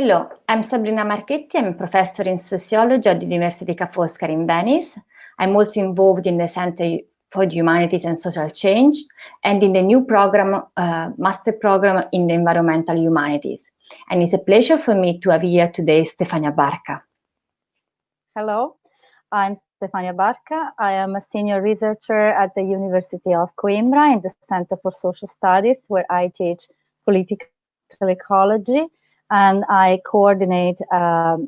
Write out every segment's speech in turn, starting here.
Hello, I'm Sabrina Marchetti. I'm a professor in sociology at the University Ca' Foscari in Venice. I'm also involved in the Center for the Humanities and Social Change and in the new program, master program in the environmental humanities. And it's a pleasure for me to have here today Stefania Barca. Hello, I'm Stefania Barca. I am a senior researcher at the University of Coimbra in the Center for Social Studies, where I teach political ecology, and I coordinate a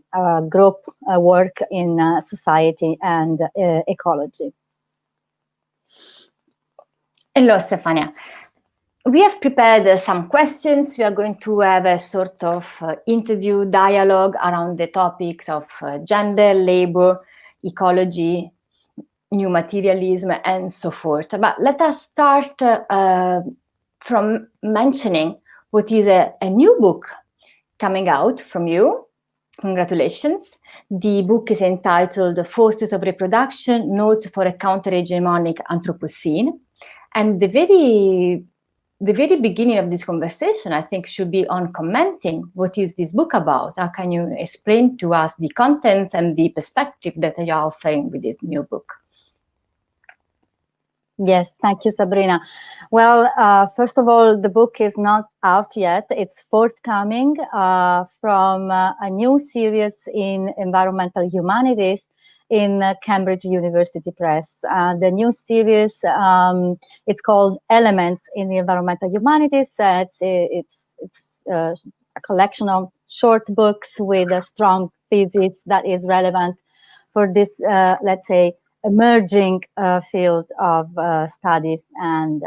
group work in society and ecology. Hello, Stefania. We have prepared some questions. We are going to have a sort of interview dialogue around the topics of gender, labor, ecology, new materialism, and so forth. But let us start from mentioning what is a new book coming out from you. Congratulations. The book is entitled Forces of Reproduction, Notes for a Counter-Hegemonic Anthropocene. And the very beginning of this conversation, I think, should be on commenting what is this book about. How can you explain to us the contents and the perspective that you are offering with this new book? Yes, thank you, Sabrina. Well, first of all, the book is not out yet. It's forthcoming from a new series in environmental humanities in Cambridge University Press. The new series, it's called Elements in the Environmental Humanities. It's a collection of short books with a strong thesis that is relevant for this, let's say, emerging field of studies and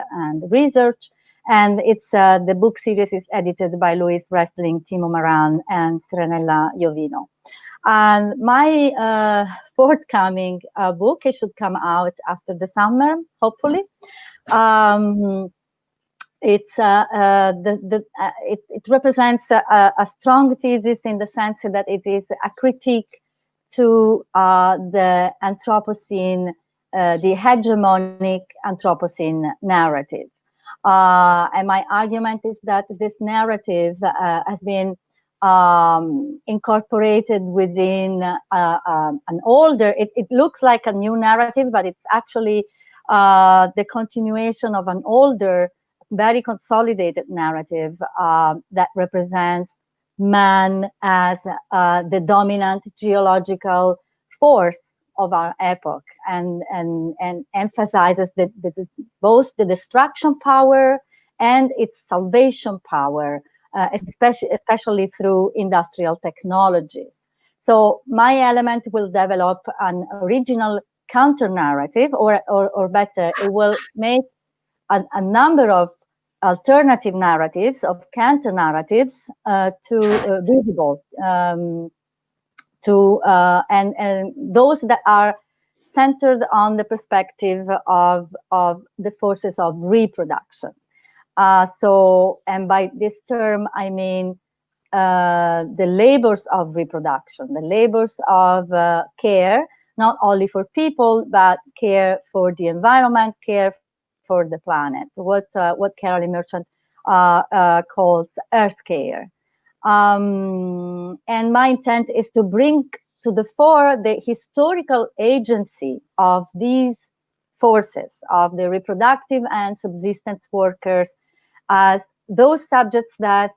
research. And it's the book series is edited by Louise Restling, Timo Maran, and Serenella Iovino. And my forthcoming book, it should come out after the summer, hopefully. It represents a strong thesis in the sense that it is a critique to the Anthropocene, the hegemonic Anthropocene narrative. And my argument is that this narrative has been incorporated within an older, it looks like a new narrative, but it's actually the continuation of an older, very consolidated narrative that represents man as the dominant geological force of our epoch, and emphasizes both the destruction power and its salvation power, especially through industrial technologies. So my element will develop an original counter narrative, or better, it will make a number of alternative narratives, of counter narratives, to visible, and those that are centered on the perspective of the forces of reproduction. And by this term, I mean the labors of reproduction, the labors of care, not only for people, but care for the environment, care for the planet, what Caroline Merchant calls earth care. And my intent is to bring to the fore the historical agency of these forces, of the reproductive and subsistence workers, as those subjects that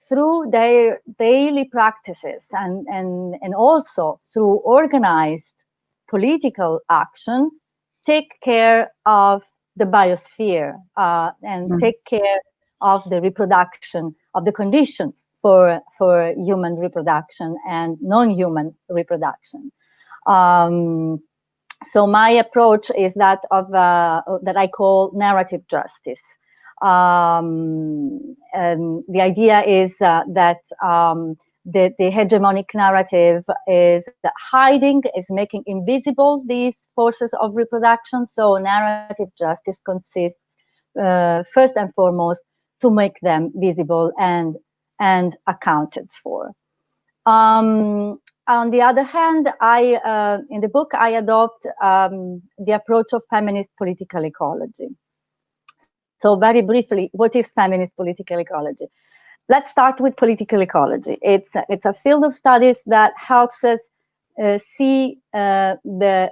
through their daily practices and also through organized political action, take care of the biosphere and take care of the reproduction, of the conditions for human reproduction and non-human reproduction. So my approach is that of that I call narrative justice. And the idea is that the hegemonic narrative is hiding, is making invisible these forces of reproduction. So narrative justice consists, first and foremost, to make them visible and accounted for. On the other hand, in the book, I adopt the approach of feminist political ecology. So very briefly, what is feminist political ecology? let's start with political ecology. It's a field of studies that helps us see the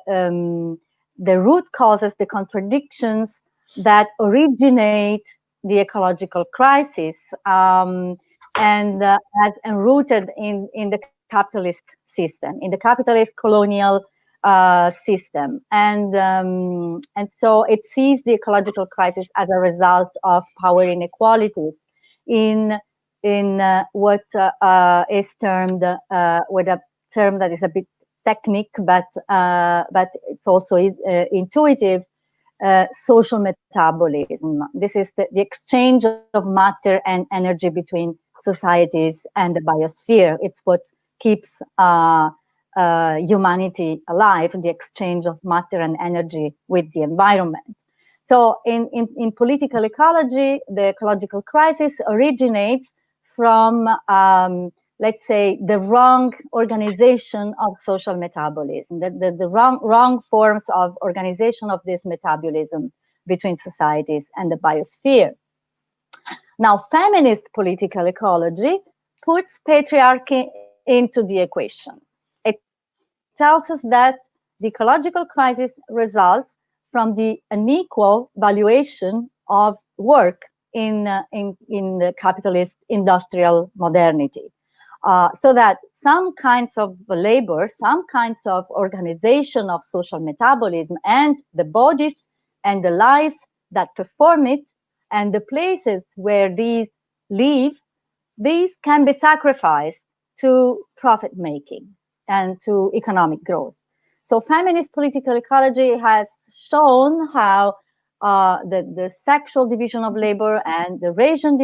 root causes, the contradictions that originate the ecological crisis, and as enrooted in the capitalist system, in the capitalist colonial system, and so it sees the ecological crisis as a result of power inequalities in what is termed with a term that is a bit technique, but it's also intuitive. Social metabolism. This is the exchange of matter and energy between societies and the biosphere. It's what keeps humanity alive, the exchange of matter and energy with the environment. So in political ecology, the ecological crisis originates from, let's say, the wrong organization of social metabolism, the wrong forms of organization of this metabolism between societies and the biosphere. Now, feminist political ecology puts patriarchy into the equation. It tells us that the ecological crisis results from the unequal valuation of work in the capitalist industrial modernity. So that some kinds of labor, some kinds of organization of social metabolism, and the bodies and the lives that perform it, and the places where these live, these can be sacrificed to profit making and to economic growth. So feminist political ecology has shown how the sexual division of labor and the racial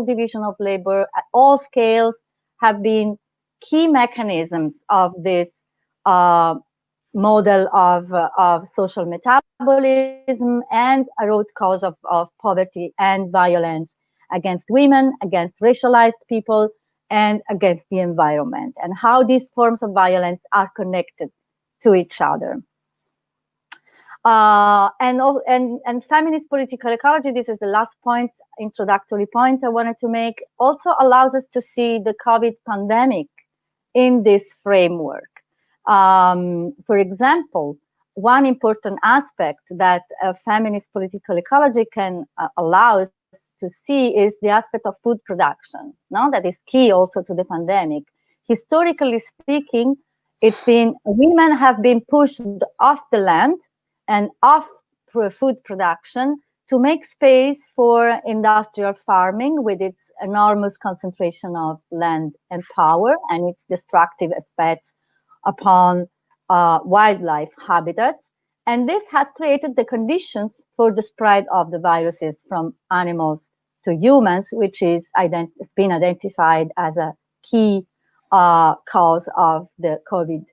division of labor at all scales have been key mechanisms of this model of social metabolism and a root cause of poverty and violence against women, against racialized people, and against the environment, and how these forms of violence are connected to each other. And feminist political ecology, this is the last point, introductory point I wanted to make, also allows us to see the COVID pandemic in this framework. For example, one important aspect that feminist political ecology can allow us to see is the aspect of food production. No, that is key also to the pandemic. Historically speaking, it's been women have been pushed off the land and off food production to make space for industrial farming with its enormous concentration of land and power and its destructive effects upon wildlife habitats. And this has created the conditions for the spread of the viruses from animals to humans, which is been identified as a key cause of the COVID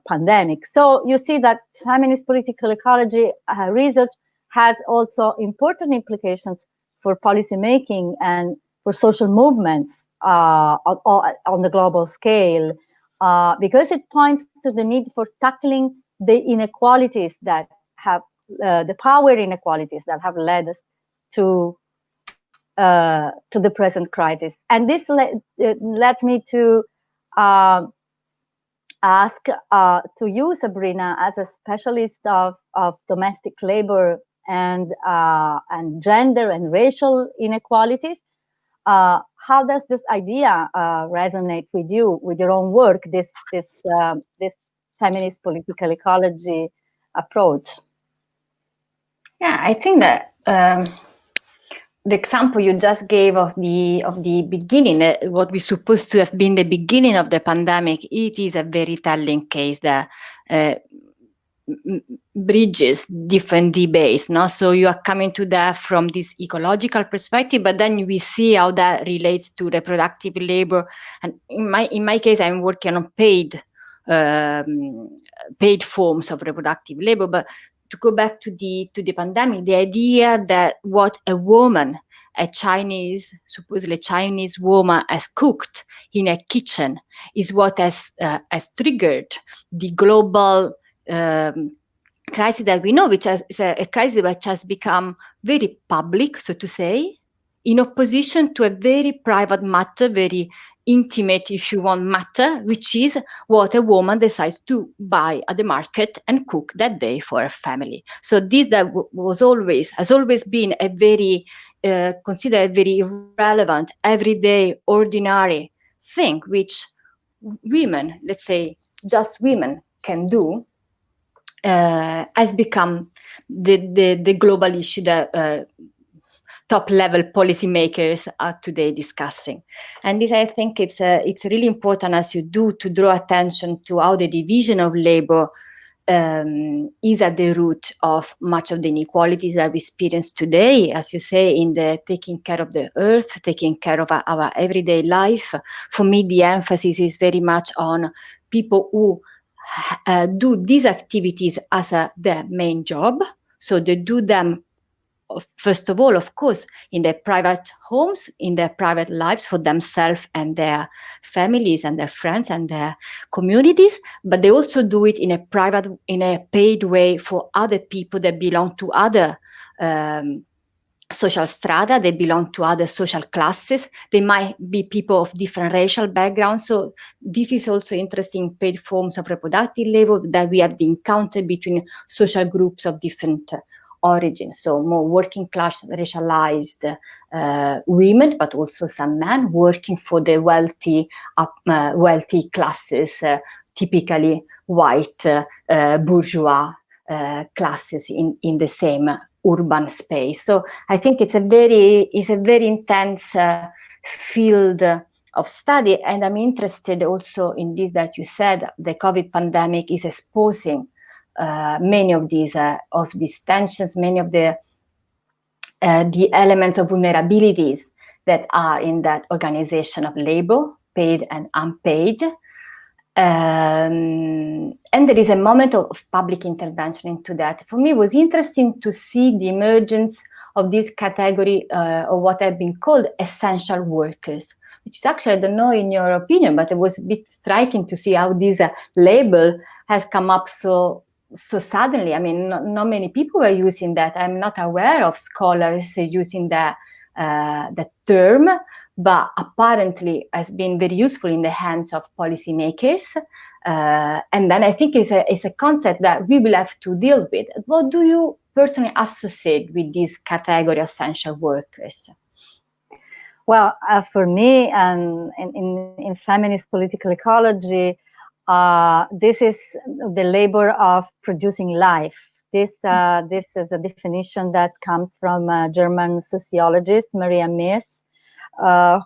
pandemic. So you see that feminist political ecology research has also important implications for policy making and for social movements on the global scale, because it points to the need for tackling the inequalities that have the power inequalities that have led us to the present crisis. And this lets me to ask to you, Sabrina, as a specialist of domestic labor and gender and racial inequalities, how does this idea resonate with you, with your own work, this feminist political ecology approach? Yeah, I think that the example you just gave of the beginning, what we supposed to have been the beginning of the pandemic, it is a very telling case that bridges different debates. No? So you are coming to that from this ecological perspective, but then we see how that relates to reproductive labor. And in my case, I'm working on paid forms of reproductive labor. But to go back to the pandemic, the idea that what a woman, supposedly Chinese woman, has cooked in a kitchen is what has triggered the global crisis that we know, which is a crisis which has become very public, so to say, in opposition to a very private matter, very intimate, if you want, matter, which is what a woman decides to buy at the market and cook that day for her family. So this has always been a very considered a very relevant, everyday, ordinary thing, which women, let's say, just women can do, has become the global issue that top level policymakers are today discussing. And this, I think, it's really important, as you do, to draw attention to how the division of labor is at the root of much of the inequalities that we experience today, as you say, in the taking care of the earth, taking care of our everyday life. For me, the emphasis is very much on people who do these activities as their main job. So they do them, first of all, of course, in their private homes, in their private lives for themselves and their families and their friends and their communities, but they also do it in a paid way for other people that belong to other social strata, they belong to other social classes, they might be people of different racial backgrounds. So this is also interesting paid forms of reproductive labor that we have encountered between social groups of different origins. So more working class, racialized women, but also some men working for the wealthy classes, typically white bourgeois classes in the same urban space. So I think it's a very intense field of study, and I'm interested also in this that you said the COVID pandemic is exposing many of these tensions, many of the elements of vulnerabilities that are in that organization of labor, paid and unpaid. And there is a moment of public intervention into that. For me, it was interesting to see the emergence of this category of what have been called essential workers, which is actually, I don't know in your opinion, but it was a bit striking to see how this label has come up so suddenly. I mean, not many people were using that. I'm not aware of scholars using that term, but apparently has been very useful in the hands of policymakers. And then I think it's a concept that we will have to deal with. What do you personally associate with this category of essential workers? Well, for me, and in feminist political ecology, this is the labor of producing life. This is a definition that comes from German sociologist Maria Mies,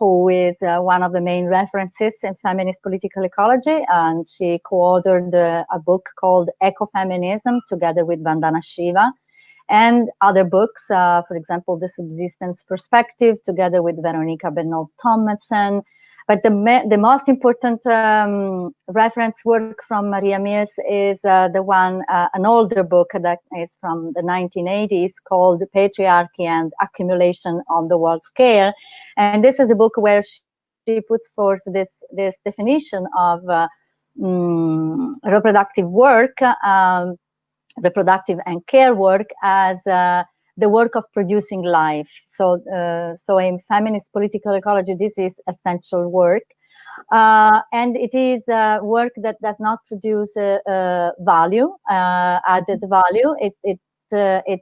who is one of the main references in feminist political ecology, and she co-authored a book called Ecofeminism together with Vandana Shiva, and other books, for example, The Subsistence Perspective, together with Veronica Bernol Thomason. But the most important reference work from Maria Mies is the one, an older book that is from the 1980s called Patriarchy and Accumulation on the World Scale. And this is a book where she puts forth this definition of reproductive work, reproductive and care work as the work of producing life. So in feminist political ecology, this is essential work. And it is work that does not produce value, added value. It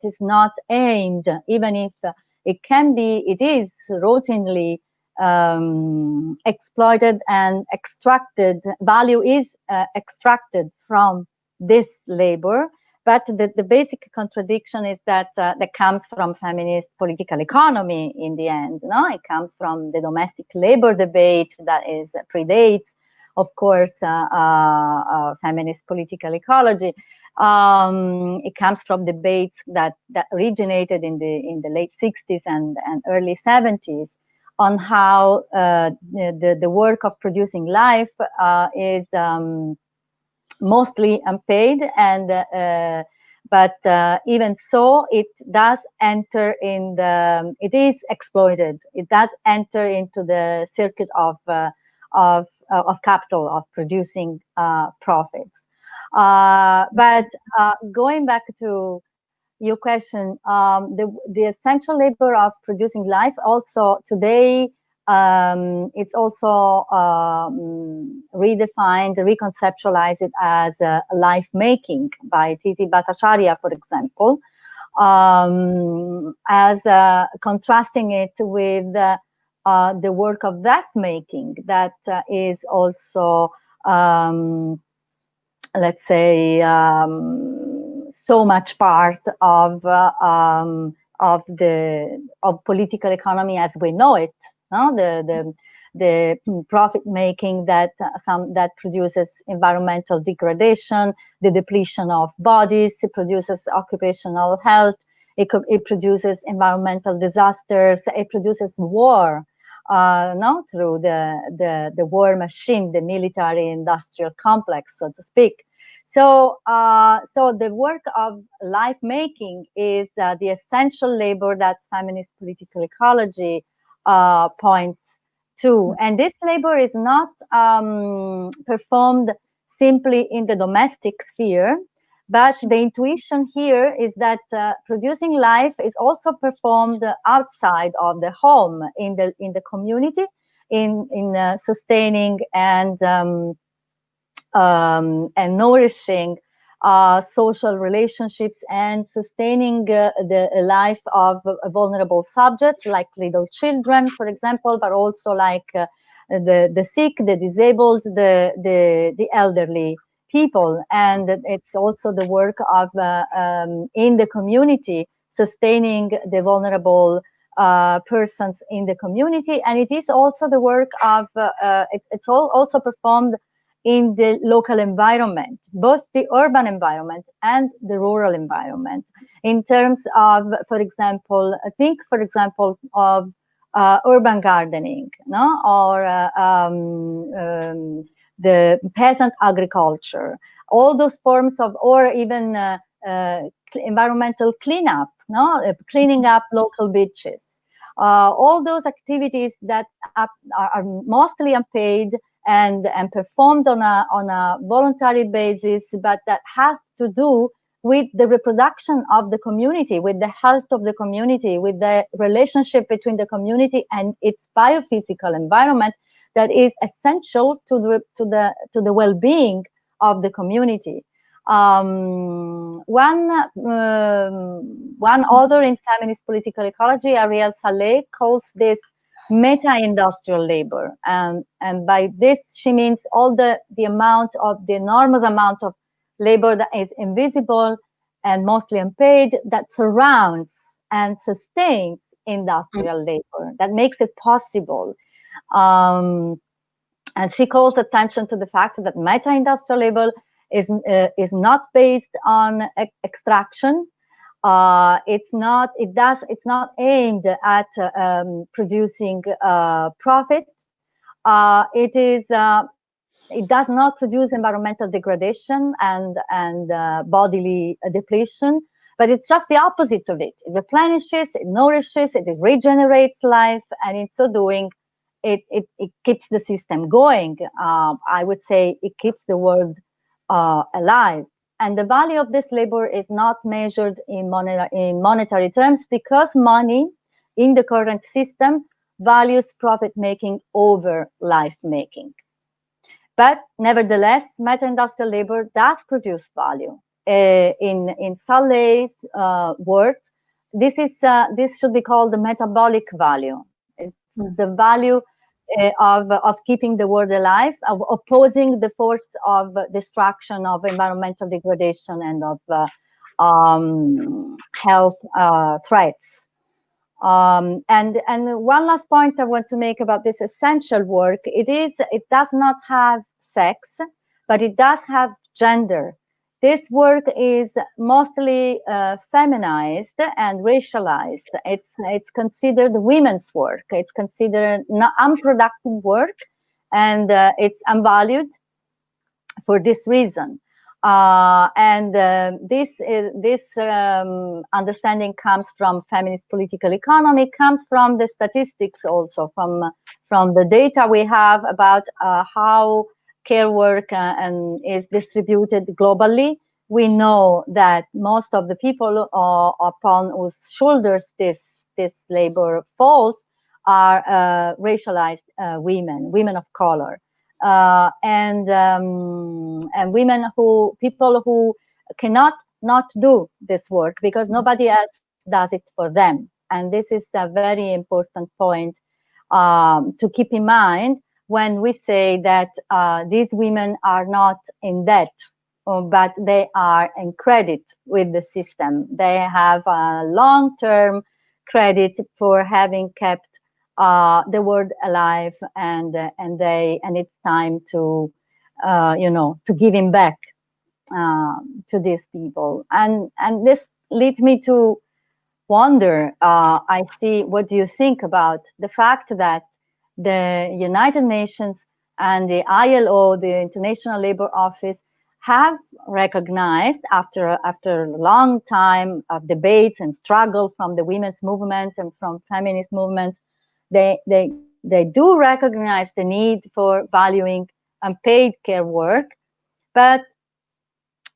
is not aimed, even if it is routinely exploited and extracted. Value is extracted from this labor. But the basic contradiction is that comes from feminist political economy in the end. No, it comes from the domestic labor debate that predates, of course, feminist political ecology. It comes from debates that originated in the late 60s and early 70s on how the work of producing life is mostly unpaid, and but even so, it does enter in it is exploited. It does enter into the circuit of capital, of producing profits. But going back to your question, the essential labor of producing life also today, it's also redefined, reconceptualized as life making by Titi Bhattacharya, for example, as contrasting it with the work of death making that is also, let's say, so much part of political economy as we know it. No? The profit making that produces environmental degradation, the depletion of bodies, it produces occupational health, it produces environmental disasters, it produces war. No, through the war machine, the military industrial complex, so to speak. So, so the work of life making is the essential labor that feminist political ecology points to. And this labor is not performed simply in the domestic sphere, but the intuition here is that producing life is also performed outside of the home, in the community, in sustaining and nourishing social relationships and sustaining the life of vulnerable subjects like little children, for example, but also like the sick, the disabled, the elderly people. And it's also the work of in the community, sustaining the vulnerable persons in the community. And it is also the work of it's also performed in the local environment, both the urban environment and the rural environment. In terms of, for example, think, for example, of urban gardening, no, or the peasant agriculture, all those forms of, or even environmental cleanup, no, cleaning up local beaches. All those activities that are mostly unpaid and performed on a voluntary basis, but that have to do with the reproduction of the community, with the health of the community, with the relationship between the community and its biophysical environment that is essential to the well-being of the community. One author in feminist political ecology, Ariel Saleh, calls this meta-industrial labor, and by this she means all the enormous amount of labor that is invisible and mostly unpaid, that surrounds and sustains industrial labor, that makes it possible. And she calls attention to the fact that meta-industrial labor is not based on extraction. It's not aimed at producing profit. It does not produce environmental degradation and bodily depletion, but it's just the opposite of it. It replenishes, it nourishes, it regenerates life, and in so doing, it keeps the system going. I would say it keeps the world alive. And the value of this labor is not measured in monetary terms, because money in the current system values profit making over life making. But nevertheless, meta-industrial labor does produce value. In Saleh's work, this should be called the metabolic value. It's the value of keeping the world alive, of opposing the force of destruction, of environmental degradation, and of health threats. And one last point I want to make about this essential work, it does not have sex, but it does have gender. This work is mostly feminized and racialized. It's considered women's work. It's considered unproductive work, and it's unvalued for this reason. This understanding comes from feminist political economy, comes from the statistics, also from the data we have about how care work is distributed globally. we know that most of the people upon whose shoulders this labor falls are racialized women of color, and women people who cannot not do this work because nobody else does it for them. And this is a very important point to keep in mind when we say that these women are not in debt, but they are in credit with the system. They have a long-term credit for having kept the world alive, and it's time to to giving back to these people. And this leads me to wonder, I see, what do you think about the fact that the United Nations and the ILO, the International Labour Office, have recognized after a long time of debates and struggle from the women's movement and from feminist movements, they do recognize the need for valuing unpaid care work, but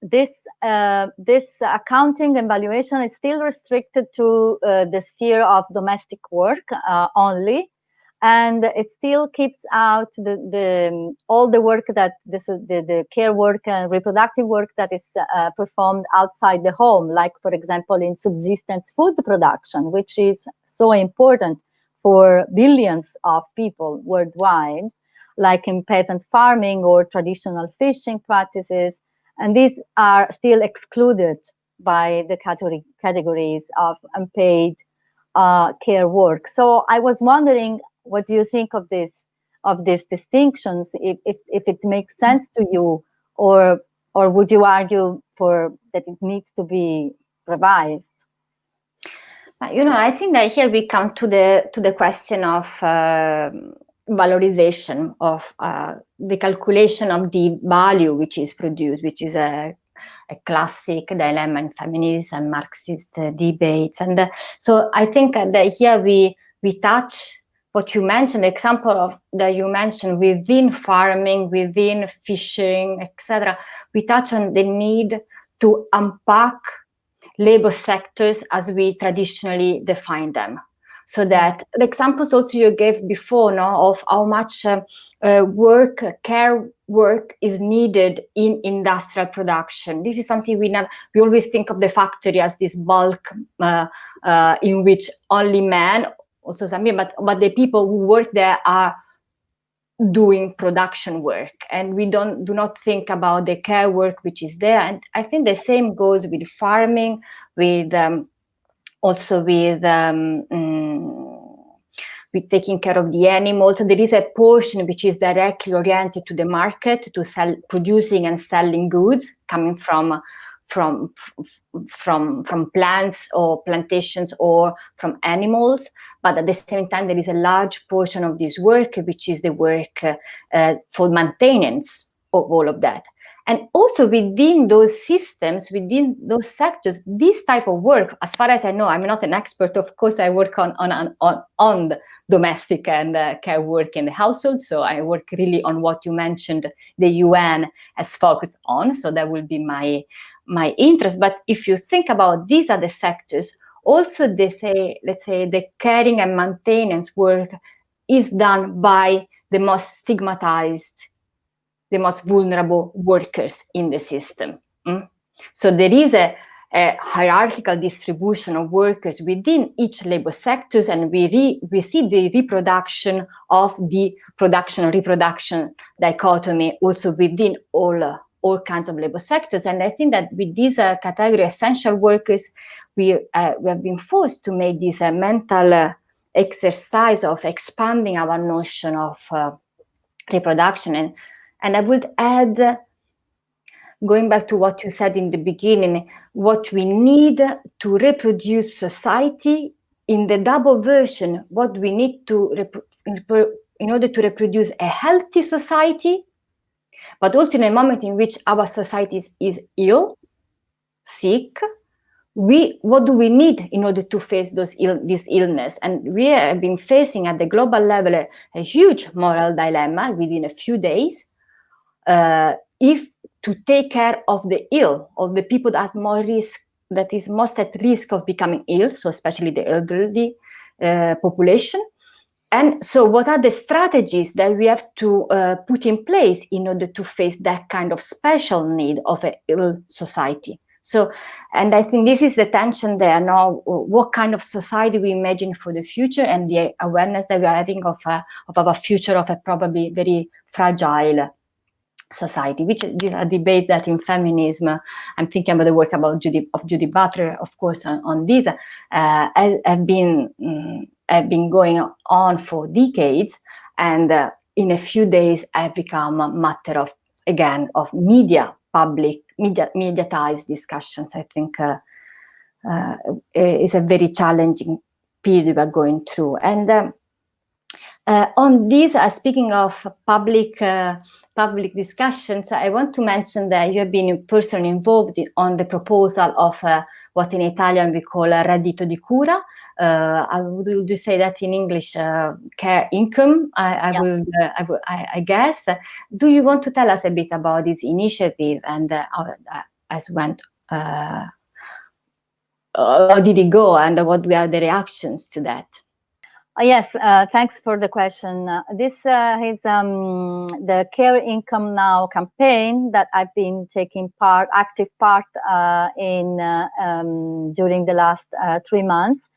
this accounting and valuation is still restricted to the sphere of domestic work only, and it still keeps out all the work that the care work and reproductive work that is performed outside the home, like, for example, in subsistence food production, which is so important for billions of people worldwide, like in peasant farming or traditional fishing practices. And these are still excluded by the categories of unpaid care work. So I was wondering, what do you think of these distinctions? If it makes sense to you, or would you argue for that it needs to be revised? I think that here we come to the question of valorization of the calculation of the value which is produced, which is a classic dilemma in feminism, Marxist debates. And so I think that here we touch what you mentioned, the example of that you mentioned within farming, within fishing, etc. We touch on the need to unpack labor sectors as we traditionally define them. So that the examples also you gave before, of how much care work is needed in industrial production. This is something we always think of the factory as this bulk in which only men, also some women, but the people who work there are doing production work, and we do not think about the care work which is there. And I think the same goes with farming, with also with taking care of the animals. So there is a portion which is directly oriented to the market, to producing and selling goods coming from plants or plantations or from animals. But at the same time, there is a large portion of this work which is the work for maintenance of all of that. And also within those systems, within those sectors, this type of work, as far as I know, I'm not an expert, of course, I work on the domestic and care work in the household. So I work really on what you mentioned, the UN has focused on. So that will be my interest. But if you think about these are the sectors, also they say, let's say the caring and maintenance work is done by the most stigmatized, the most vulnerable workers in the system. So there is a hierarchical distribution of workers within each labor sectors, and we see the reproduction of the production-reproduction dichotomy also within all kinds of labor sectors. And I think that with this category, essential workers, we have been forced to make this mental exercise of expanding our notion of reproduction. And I would add, going back to what you said in the beginning, what we need to reproduce society in the double version, what we need to in order to reproduce a healthy society, but also in a moment in which our society is ill, sick, what do we need in order to face this illness? And we have been facing at the global level a huge moral dilemma within a few days. If to take care of the ill, of the people that is most at risk of becoming ill, so especially the elderly population. And so what are the strategies that we have to put in place in order to face that kind of special need of an ill society? So, and I think this is the tension there now, what kind of society we imagine for the future, and the awareness that we are having of our future of a probably very fragile society, which is a debate that in feminism, I'm thinking about the work about Judy Butler, of course, on this, have been going on for decades, and in a few days have become a matter of, again, of mediatized discussions. I think is a very challenging period we're going through. And on this, speaking of public discussions, I want to mention that you have been personally involved on the proposal of what in Italian we call a reddito di cura. Would you say that in English, care income? I guess. Do you want to tell us a bit about this initiative and how did it go, and what were the reactions to that? Yes, thanks for the question. This is the Care Income Now campaign that I've been taking active part in during the last 3 months.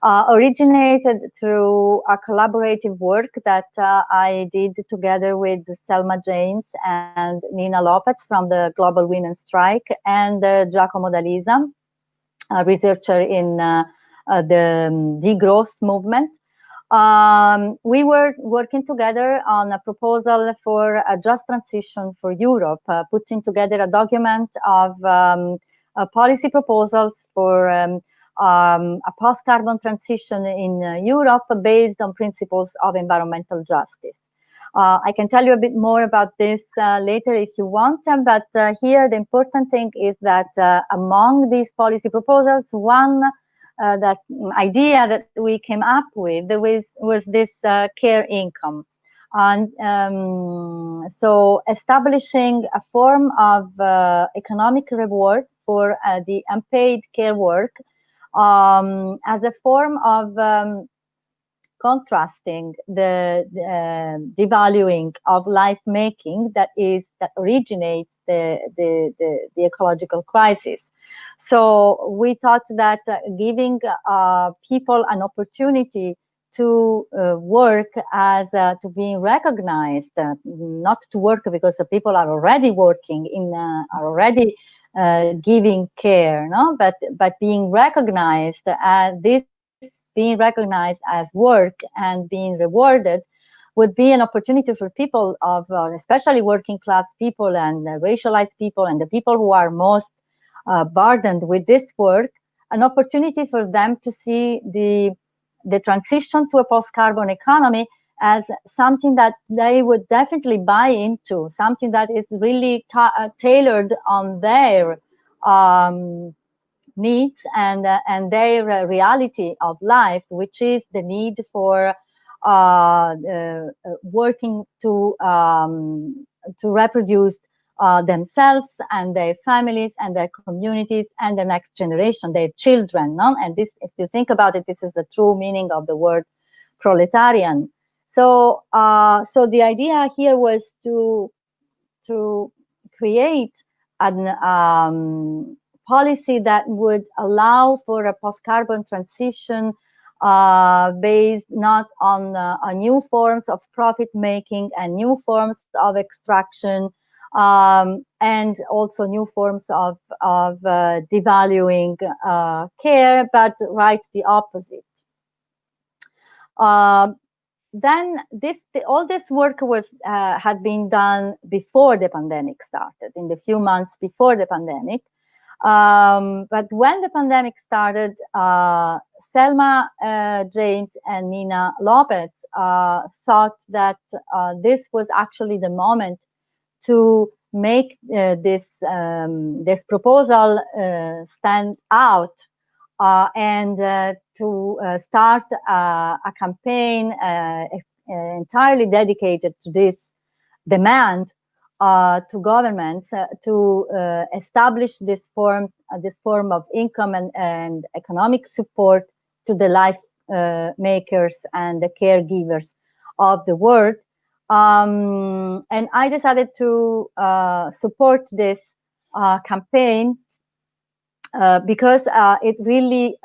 Originated through a collaborative work that I did together with Selma James and Nina Lopez from the Global Women's Strike, and Giacomo D'Alisa, a researcher in the degrowth movement. We were working together on a proposal for a just transition for Europe, putting together a document of policy proposals for a post-carbon transition in Europe based on principles of environmental justice. I can tell you a bit more about this later if you want, but here the important thing is that among these policy proposals, one that idea that we came up with was this care income. And so establishing a form of economic reward for the unpaid care work as a form of contrasting the devaluing of life making that originates the ecological crisis. So we thought that giving people an opportunity to work as to being recognized, not to work because the people are already working are already giving care, no, but being recognized as this. Being recognized as work and being rewarded would be an opportunity for people of, especially working class people and racialized people and the people who are most burdened with this work, an opportunity for them to see the transition to a post-carbon economy as something that they would definitely buy into, something that is really tailored on their needs and their reality of life, which is the need for working to reproduce themselves and their families and their communities and the next generation, their children. No? And this, if you think about it, this is the true meaning of the word proletarian. So, so the idea here was to create an policy that would allow for a post-carbon transition based not on new forms of profit making and new forms of extraction, and also new forms of devaluing care, but right the opposite. Then all this work was had been done before the pandemic started, in the few months before the pandemic. But when the pandemic started, Selma James and Nina Lopez thought that this was actually the moment to make this proposal stand out and to start a campaign entirely dedicated to this demand to governments to establish this form of income and economic support to the life makers and the caregivers of the world. And I decided to support this campaign because it really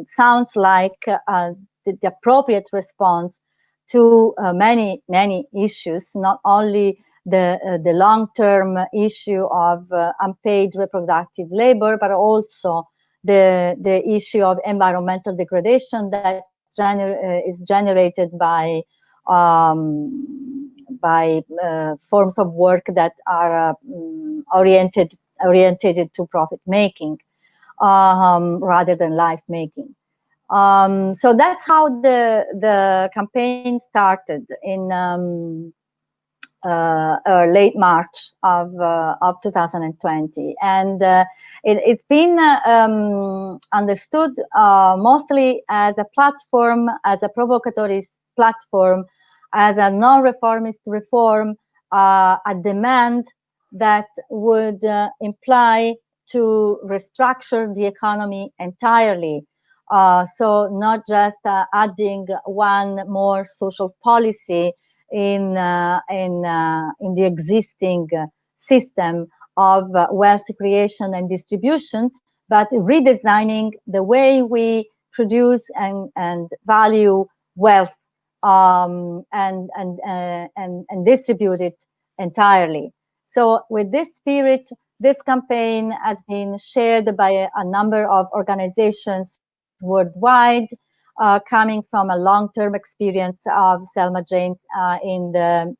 sounds like the appropriate response to many issues, not only the long-term issue of unpaid reproductive labor, but also the issue of environmental degradation that is generated by forms of work that are oriented to profit making rather than life making. So that's how the campaign started in late March of 2020, and it's been understood mostly as a platform, as a provocatory platform, as a non-reformist reform, a demand that would imply to restructure the economy entirely. So not just adding one more social policy in the existing system of wealth creation and distribution, but redesigning the way we produce and value wealth and distribute it entirely. So with this spirit, this campaign has been shared by a number of organizations worldwide, coming from a long-term experience of Selma James in the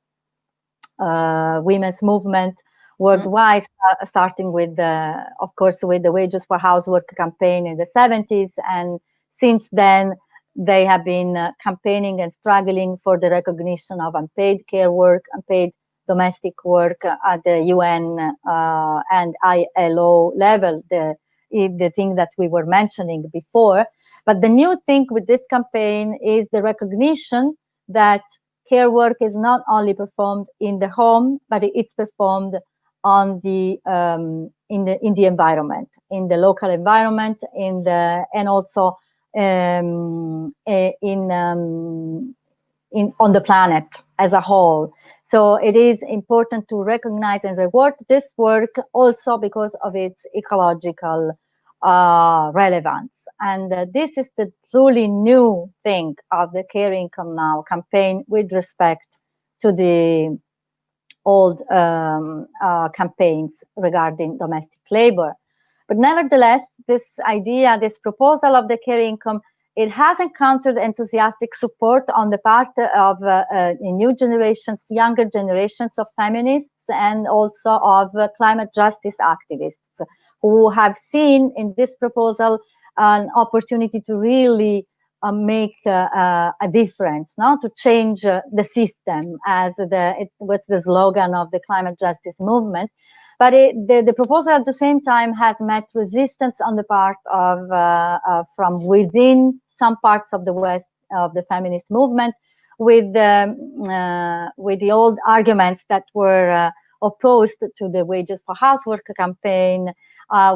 women's movement worldwide, starting with, of course, with the Wages for Housework campaign in the 70s. And since then, they have been campaigning and struggling for the recognition of unpaid care work, unpaid domestic work at the UN and ILO level, the thing that we were mentioning before. But the new thing with this campaign is the recognition that care work is not only performed in the home, but it's performed on the in the environment, in the local environment, and also on the planet as a whole. So it is important to recognize and reward this work also because of its ecological relevance. And this is the truly new thing of the Care Income Now campaign with respect to the old campaigns regarding domestic labor. But nevertheless, this idea, this proposal of the care income, it has encountered enthusiastic support on the part of new generations, younger generations of feminists, and also of climate justice activists, who have seen in this proposal an opportunity to really make a difference, to change the system, as it was the slogan of the climate justice movement. But the proposal at the same time has met resistance on the part of from within some parts of the West of the feminist movement, with the old arguments that were opposed to the Wages for Housework campaign,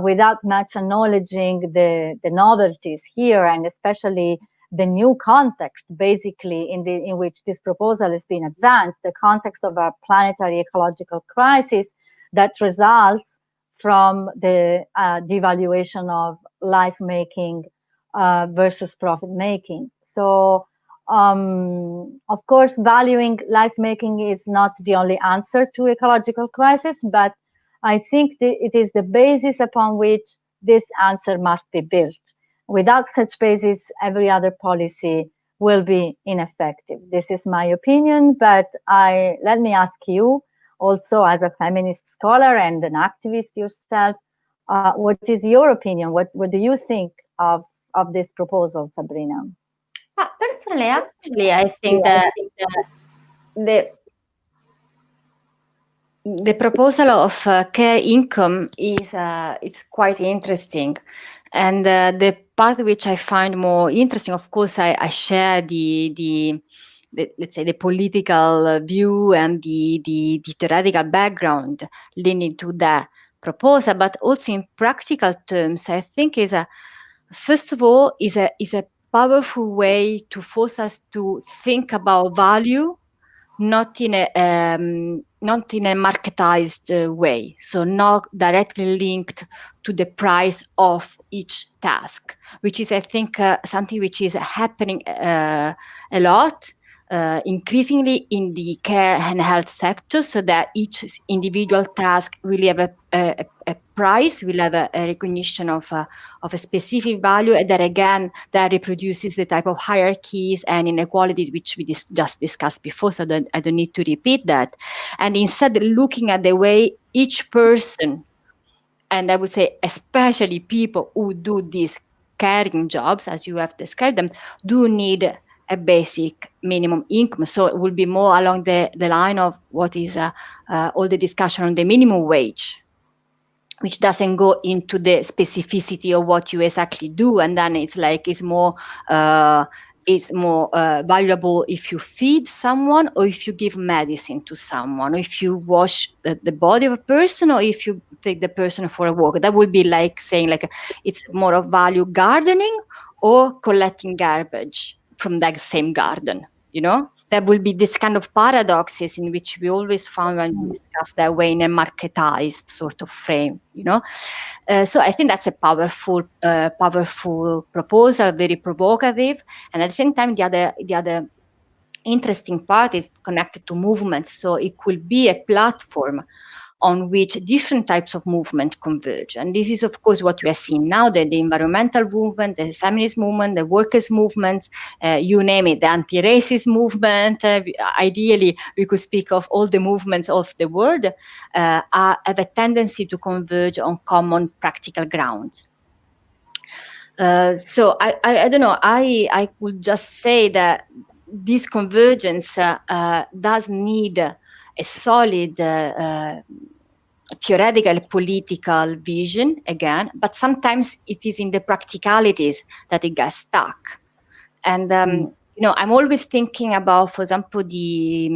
without much acknowledging the novelties here, and especially the new context, basically in which this proposal has been advanced, the context of a planetary ecological crisis that results from the devaluation of life-making versus profit-making. So, of course, valuing life-making is not the only answer to ecological crisis, but I think it is the basis upon which this answer must be built. Without such basis, every other policy will be ineffective. This is my opinion, but let me ask you, also as a feminist scholar and an activist yourself, what is your opinion? What do you think of this proposal, Sabrina? Personally, actually, I think that the proposal of care income is it's quite interesting, and the part which I find more interesting, of course, I share the let's say, the political view and the theoretical background leading to that proposal, but also in practical terms, I think first of all, is a powerful way to force us to think about value, not in a marketized way, so not directly linked to the price of each task, which is, I think, something which is happening a lot, increasingly in the care and health sector, so that each individual task will have a price, will have a recognition of a specific value, and that again, that reproduces the type of hierarchies and inequalities which we just discussed before, so that I don't need to repeat that. And instead, looking at the way each person, and I would say especially people who do these caring jobs, as you have described them, do need a basic minimum income. So it will be more along the line of what is all the discussion on the minimum wage, which doesn't go into the specificity of what you exactly do. And then it's more valuable if you feed someone, or if you give medicine to someone, or if you wash the body of a person, or if you take the person for a walk. That would be like saying it's more of value gardening or collecting garbage from that same garden. There will be this kind of paradoxes in which we always found when we discuss that way in a marketized sort of frame. So I think that's a powerful proposal, very provocative, and at the same time, the other interesting part is connected to movement. So it could be a platform on which different types of movement converge. And this is, of course, what we are seeing now, the environmental movement, the feminist movement, the workers' movement, you name it, the anti-racist movement. Ideally, we could speak of all the movements of the world have a tendency to converge on common practical grounds. So I don't know, I would just say that this convergence does need a solid theoretical political vision again, but sometimes it is in the practicalities that it gets stuck. And I'm always thinking about, for example, the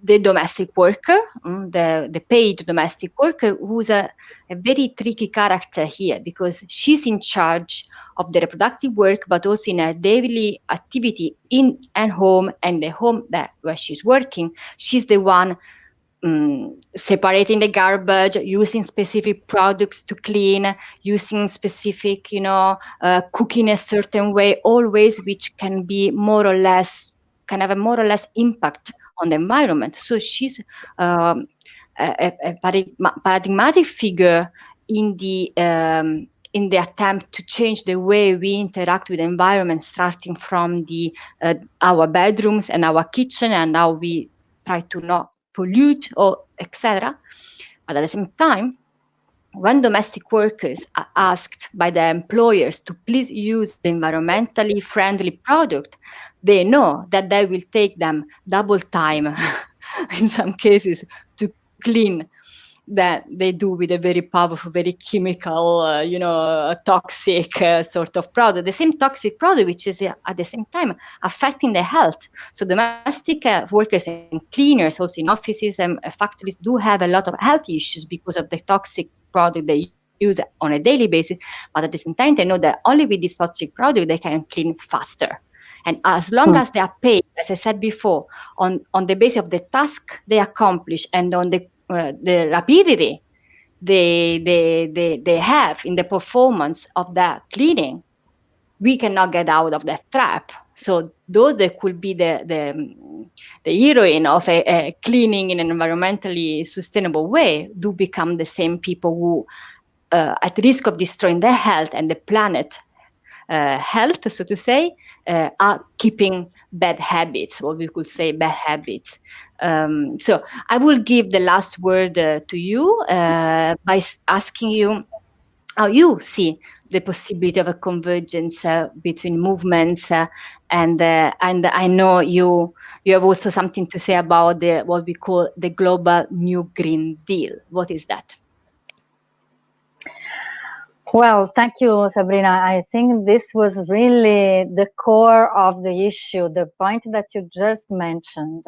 domestic worker, the paid domestic worker, who's a very tricky character here, because she's in charge of the reproductive work, but also in her daily activity in and home, and the home where she's working. She's the one separating the garbage, using specific products to clean, using specific, cooking a certain way, always, which can have a more or less impact on the environment. So she's a paradigmatic figure in the attempt to change the way we interact with the environment, starting from our bedrooms and our kitchen, and how we try to not pollute, or etc. But at the same time, when domestic workers are asked by their employers to please use the environmentally friendly product, they know that they will take them double time in some cases to clean that they do with a very powerful, very chemical, toxic sort of product. The same toxic product, which is at the same time affecting the health. So domestic workers and cleaners, also in offices and factories, do have a lot of health issues because of the toxic product they use on a daily basis. But at the same time, they know that only with this toxic product they can clean faster. And as long as they are paid, as I said before, on the basis of the task they accomplish and on the rapidity they have in the performance of that cleaning, we cannot get out of that trap. So those that could be the heroine of a cleaning in an environmentally sustainable way do become the same people who, at risk of destroying their health and the planet health, so to say, are keeping bad habits, or we could say bad habits. So I will give the last word to you by asking you how you see the possibility of a convergence between movements, and I know you have also something to say about what we call the global New Green Deal. What is that? Well, thank you, Sabrina. I think this was really the core of the issue, the point that you just mentioned.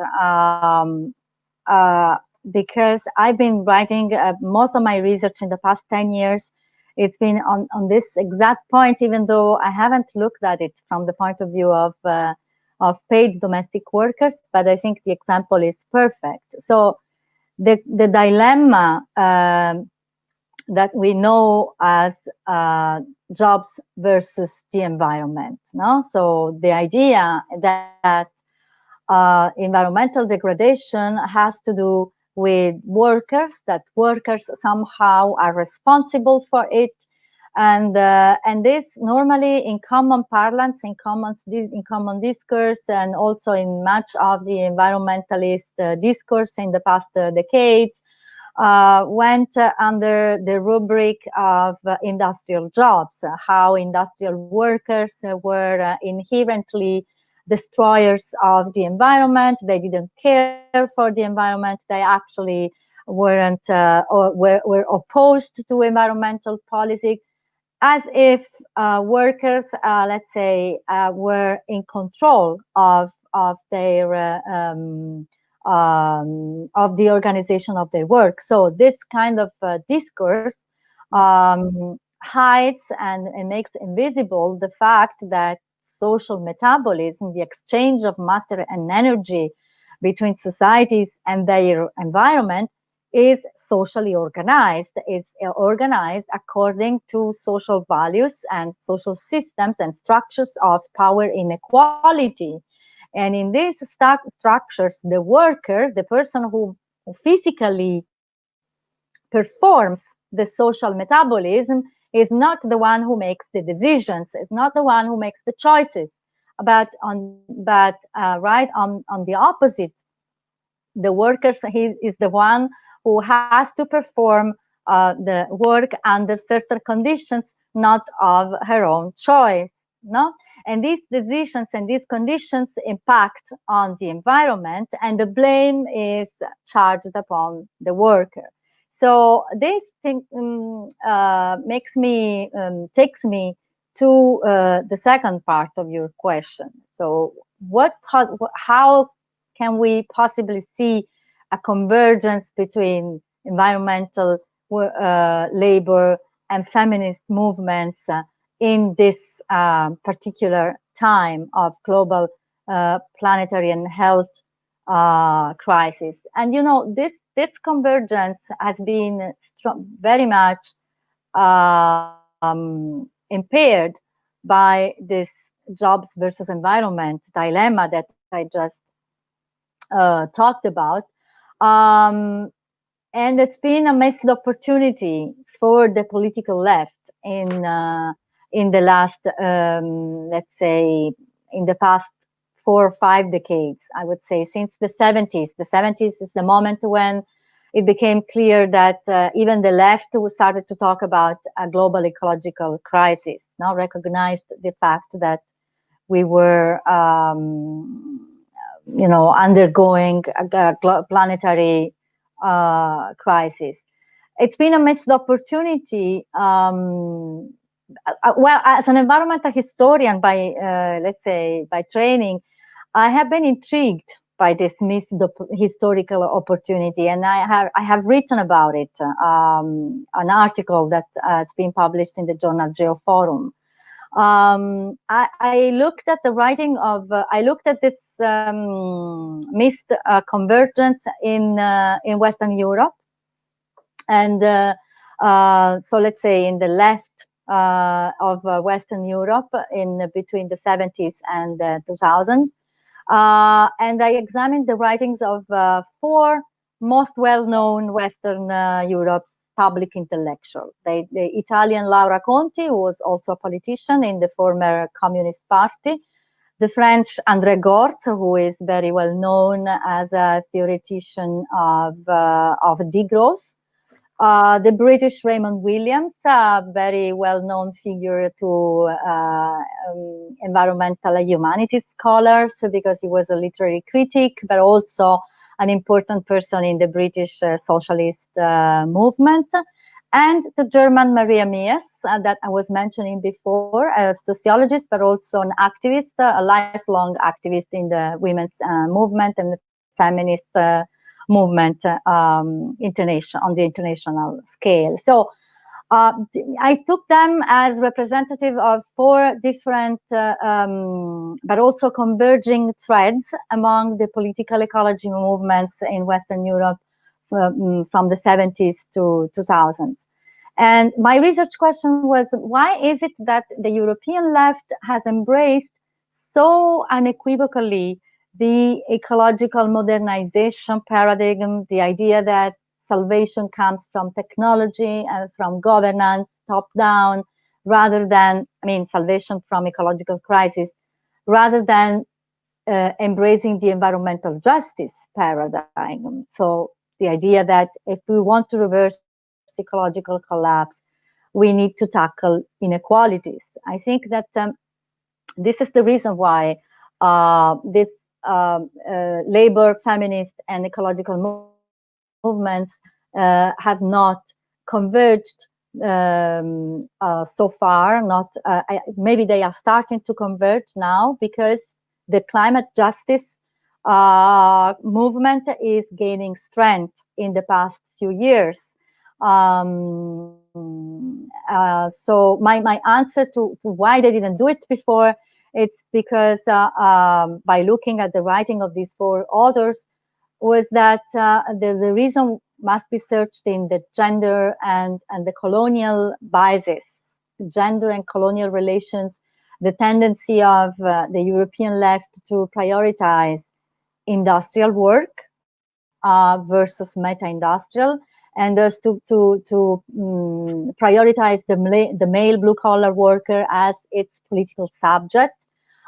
Because I've been writing most of my research in the past 10 years. It's been on this exact point, even though I haven't looked at it from the point of view of paid domestic workers, but I think the example is perfect. So the dilemma that we know as jobs versus the environment. No, so the idea that environmental degradation has to do with workers, that workers somehow are responsible for it, and this normally in common parlance, in common discourse, and also in much of the environmentalist discourse in the past decades, went under the rubric of industrial jobs, how industrial workers were inherently destroyers of the environment. They didn't care for the environment. They actually weren't or were opposed to environmental policy, as if workers, let's say, were in control of their of the organization of their work. So this kind of discourse hides and makes invisible the fact that social metabolism, the exchange of matter and energy between societies and their environment, is socially organized. It's organized according to social values and social systems and structures of power inequality. And in these structures, the worker, the person who physically performs the social metabolism, is not the one who makes the decisions, is not the one who makes the choices. But right on the opposite, the worker is the one who has to perform the work under certain conditions, not of her own choice. No, and these decisions and these conditions impact on the environment, and the blame is charged upon the worker. So this thing takes me to the second part of your question. So how can we possibly see a convergence between environmental labor and feminist movements in this particular time of global planetary and health crisis? And you know, this convergence has been very much impaired by this jobs versus environment dilemma that I just talked about. And it's been a missed opportunity for the political left in the last, let's say, in the past 4 or 5 decades, I would say, since the 70s. The 70s is the moment when it became clear that even the left started to talk about a global ecological crisis, now recognized the fact that we were undergoing a planetary crisis. It's been a missed opportunity. Well, as an environmental historian let's say, by training, I have been intrigued by this missed historical opportunity, and I have written about it, an article that has been published in the journal Geoforum. I looked at the writing of, I looked at this missed convergence in Western Europe, and so let's say in the left of Western Europe in between the 70s and 2000, and I examined the writings of 4 most well-known Western Europe's public intellectual. The Italian Laura Conti, who was also a politician in the former Communist Party, the French André Gorz, who is very well known as a theoretician of degrowth, the British Raymond Williams, a very well-known figure to environmental humanities scholars because he was a literary critic, but also an important person in the British socialist movement. and the German Maria Mies that I was mentioning before, a sociologist, but also an activist, a lifelong activist in the women's movement and the feminist movement on the international scale. So I took them as representative of 4 different, but also converging threads among the political ecology movements in Western Europe from the 70s to 2000s. And my research question was, why is it that the European left has embraced so unequivocally the ecological modernization paradigm, the idea that salvation comes from technology and from governance, top down, rather than, salvation from ecological crisis, rather than embracing the environmental justice paradigm. So the idea that if we want to reverse ecological collapse, we need to tackle inequalities. I think that this is the reason why this labor, feminist, and ecological movements have not converged so far. Maybe they are starting to converge now, because the climate justice movement is gaining strength in the past few years. So my answer to why they didn't do it before, it's because by looking at the writing of these 4 authors, was that the reason must be searched in the gender and the colonial biases, gender and colonial relations, the tendency of the European left to prioritize industrial work versus meta-industrial, and thus to prioritize the male blue-collar worker as its political subject,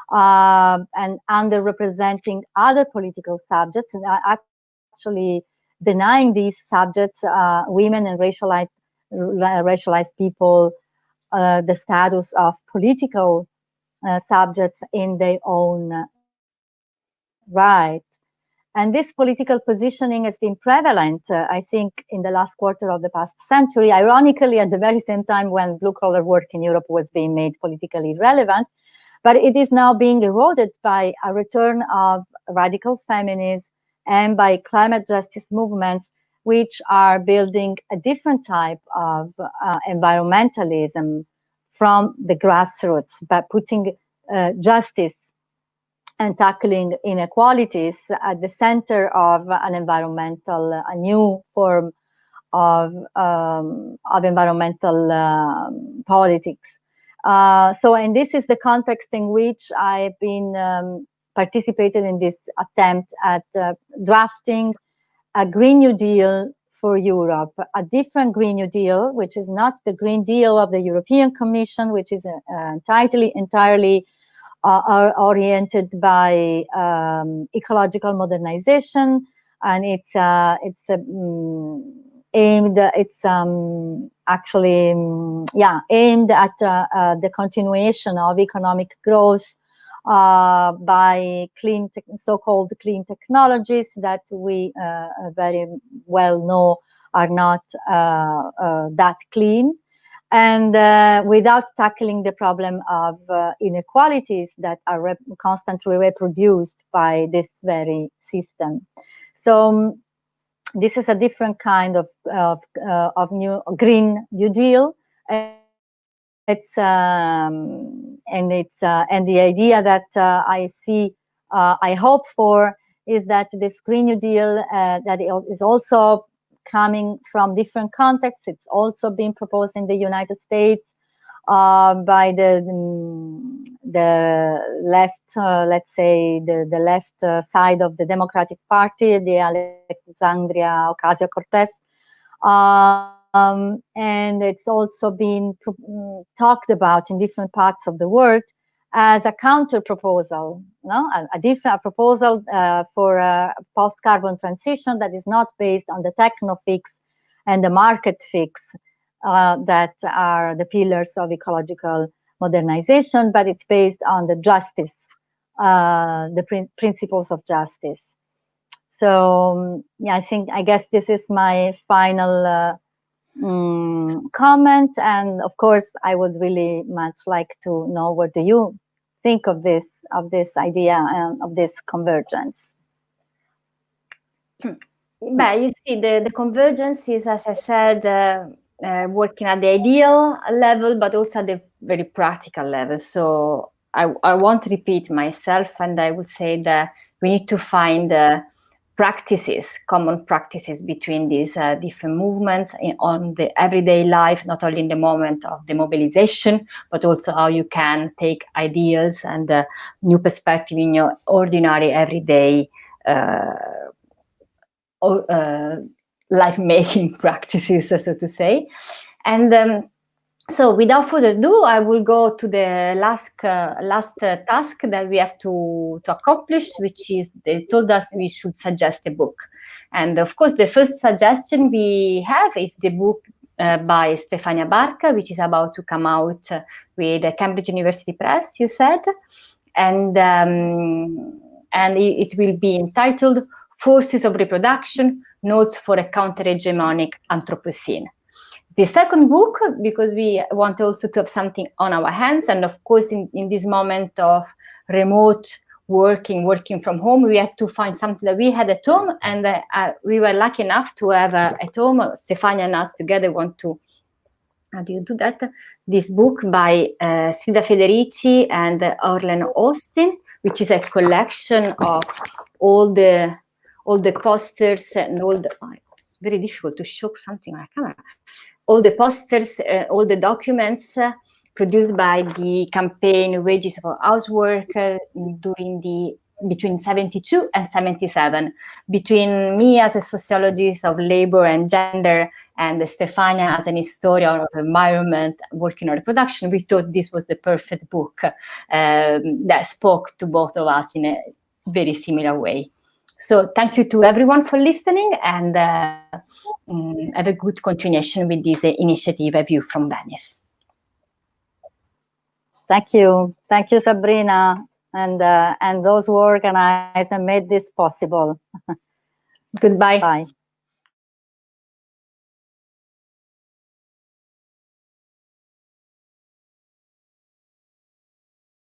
and underrepresenting other political subjects, and actually denying these subjects, women and racialized people, the status of political subjects in their own right. And this political positioning has been prevalent, I think, in the last quarter of the past century, ironically, at the very same time when blue-collar work in Europe was being made politically relevant. But it is now being eroded by a return of radical feminism and by climate justice movements, which are building a different type of environmentalism from the grassroots, by putting justice and tackling inequalities at the center of a new form of environmental politics. And this is the context in which I've been participating in this attempt at drafting a Green New Deal for Europe, a different Green New Deal, which is not the Green Deal of the European Commission, which is entirely oriented by ecological modernization, and it's aimed at the continuation of economic growth by so-called clean technologies that we very well know are not that clean, and without tackling the problem of inequalities that are constantly reproduced by this very system. So this is a different kind of new Green New Deal. And the idea that I see, I hope for, is that this Green New Deal that is also coming from different contexts. It's also been proposed in the United States by the left, let's say the left side of the Democratic Party, the Alexandria Ocasio-Cortez, and it's also been talked about in different parts of the world as a counter proposal, a different proposal for a post-carbon transition that is not based on the techno fix and the market fix that are the pillars of ecological modernization, but it's based on the justice, the principles of justice. So yeah, I guess this is my final comment. And of course, I would really much like to know, what do you think of this idea and of this convergence? But you see, the convergence is, as I said, working at the ideal level, but also at the very practical level. So I won't repeat myself, and I would say that we need to find practices, common practices between these different movements on the everyday life, not only in the moment of the mobilization, but also how you can take ideals and new perspective in your ordinary everyday life-making practices, so to say. And so without further ado, I will go to the last task that we have to accomplish, which is they told us we should suggest a book. And of course, the first suggestion we have is the book by Stefania Barca, which is about to come out with Cambridge University Press, you said. And it will be entitled Forces of Reproduction, Notes for a Counter-Hegemonic Anthropocene. The second book, because we want also to have something on our hands, and of course in this moment of remote working from home, we had to find something that we had at home, and we were lucky enough to have at home, Stefania and us together want to, how do you do that? This book by Silvia Federici and Orlen Austin, which is a collection of all the posters and all the, it's very difficult to show something on a camera. All the posters, all the documents produced by the campaign Wages for Housework between 72 and 77, between me as a sociologist of labor and gender and Stefania as an historian of environment working on reproduction. We thought this was the perfect book that spoke to both of us in a very similar way. So thank you to everyone for listening, and have a good continuation with this initiative, A View from Venice. Thank you, Sabrina, and those who organized and made this possible. Goodbye. Bye.